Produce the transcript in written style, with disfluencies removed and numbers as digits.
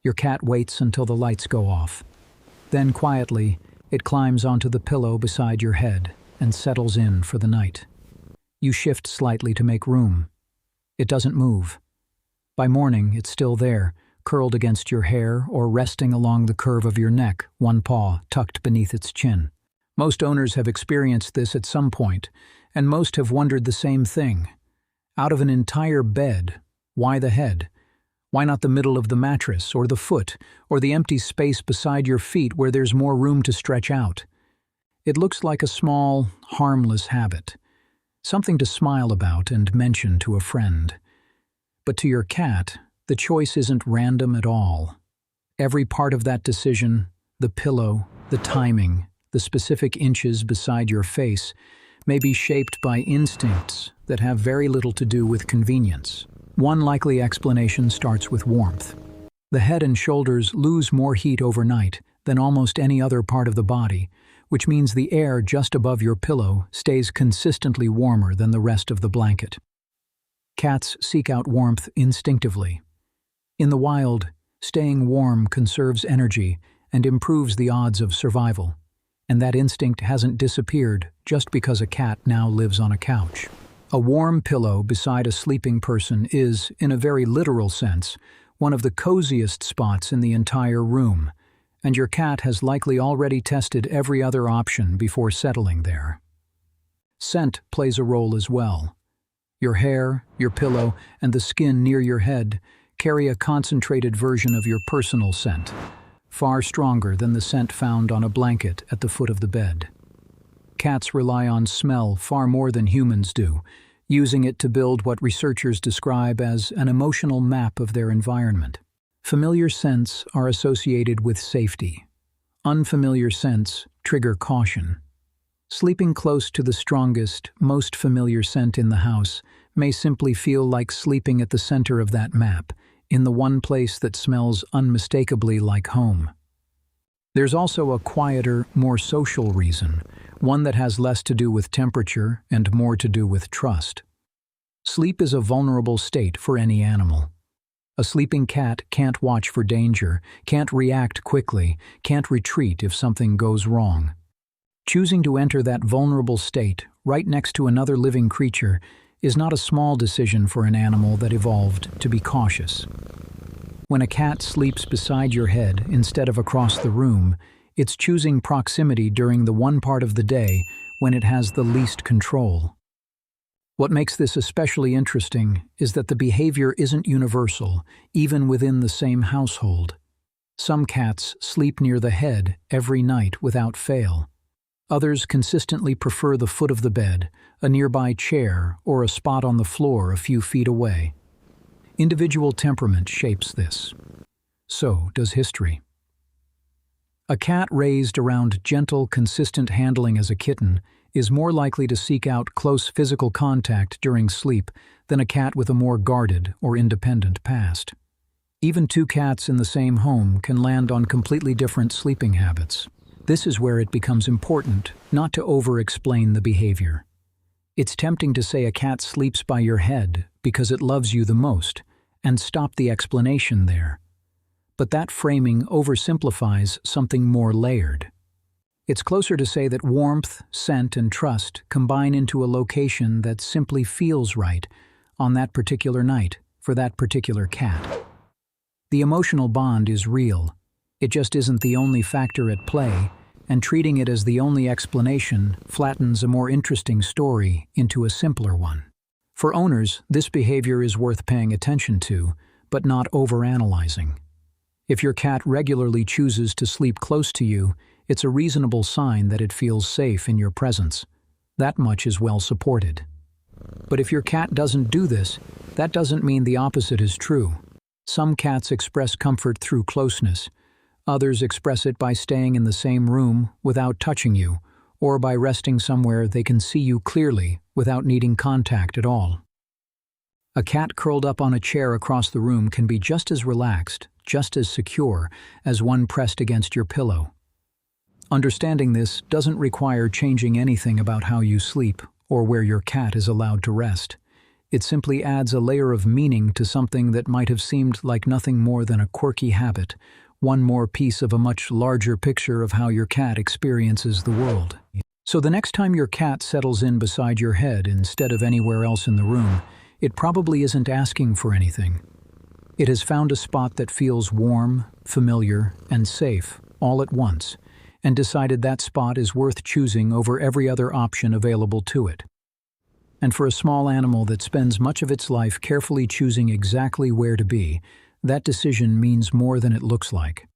Your cat waits until the lights go off. Then quietly, it climbs onto the pillow beside your head and settles in for the night. You shift slightly to make room. It doesn't move. By morning, it's still there, curled against your hair or resting along the curve of your neck, one paw tucked beneath its chin. Most owners have experienced this at some point, and most have wondered the same thing. Out of an entire bed, why the head? Why not the middle of the mattress, or the foot, or the empty space beside your feet where there's more room to stretch out? It looks like a small, harmless habit, something to smile about and mention to a friend. But to your cat, the choice isn't random at all. Every part of that decision, the pillow, the timing, the specific inches beside your face, may be shaped by instincts that have very little to do with convenience. One likely explanation starts with warmth. The head and shoulders lose more heat overnight than almost any other part of the body, which means the air just above your pillow stays consistently warmer than the rest of the blanket. Cats seek out warmth instinctively. In the wild, staying warm conserves energy and improves the odds of survival, and that instinct hasn't disappeared just because a cat now lives on a couch. A warm pillow beside a sleeping person is, in a very literal sense, one of the coziest spots in the entire room, and your cat has likely already tested every other option before settling there. Scent plays a role as well. Your hair, your pillow, and the skin near your head carry a concentrated version of your personal scent, far stronger than the scent found on a blanket at the foot of the bed. Cats rely on smell far more than humans do, using it to build what researchers describe as an emotional map of their environment. Familiar scents are associated with safety. Unfamiliar scents trigger caution. Sleeping close to the strongest, most familiar scent in the house may simply feel like sleeping at the center of that map, in the one place that smells unmistakably like home. There's also a quieter, more social reason, one that has less to do with temperature and more to do with trust. Sleep is a vulnerable state for any animal. A sleeping cat can't watch for danger, can't react quickly, can't retreat if something goes wrong. Choosing to enter that vulnerable state, right next to another living creature, is not a small decision for an animal that evolved to be cautious. When a cat sleeps beside your head instead of across the room, it's choosing proximity during the one part of the day when it has the least control. What makes this especially interesting is that the behavior isn't universal, even within the same household. Some cats sleep near the head every night without fail. Others consistently prefer the foot of the bed, a nearby chair, or a spot on the floor a few feet away. Individual temperament shapes this. So does history. A cat raised around gentle, consistent handling as a kitten is more likely to seek out close physical contact during sleep than a cat with a more guarded or independent past. Even two cats in the same home can land on completely different sleeping habits. This is where it becomes important not to over-explain the behavior. It's tempting to say a cat sleeps by your head because it loves you the most, and stop the explanation there. But that framing oversimplifies something more layered. It's closer to say that warmth, scent, and trust combine into a location that simply feels right on that particular night for that particular cat. The emotional bond is real. It just isn't the only factor at play, and treating it as the only explanation flattens a more interesting story into a simpler one. For owners, this behavior is worth paying attention to, but not overanalyzing. If your cat regularly chooses to sleep close to you, it's a reasonable sign that it feels safe in your presence. That much is well supported. But if your cat doesn't do this, that doesn't mean the opposite is true. Some cats express comfort through closeness. Others express it by staying in the same room without touching you, or by resting somewhere they can see you clearly without needing contact at all. A cat curled up on a chair across the room can be just as relaxed, just as secure, as one pressed against your pillow. Understanding this doesn't require changing anything about how you sleep or where your cat is allowed to rest. It simply adds a layer of meaning to something that might have seemed like nothing more than a quirky habit, one more piece of a much larger picture of how your cat experiences the world. So the next time your cat settles in beside your head instead of anywhere else in the room, it probably isn't asking for anything. It has found a spot that feels warm, familiar, and safe all at once, and decided that spot is worth choosing over every other option available to it. And for a small animal that spends much of its life carefully choosing exactly where to be, that decision means more than it looks like.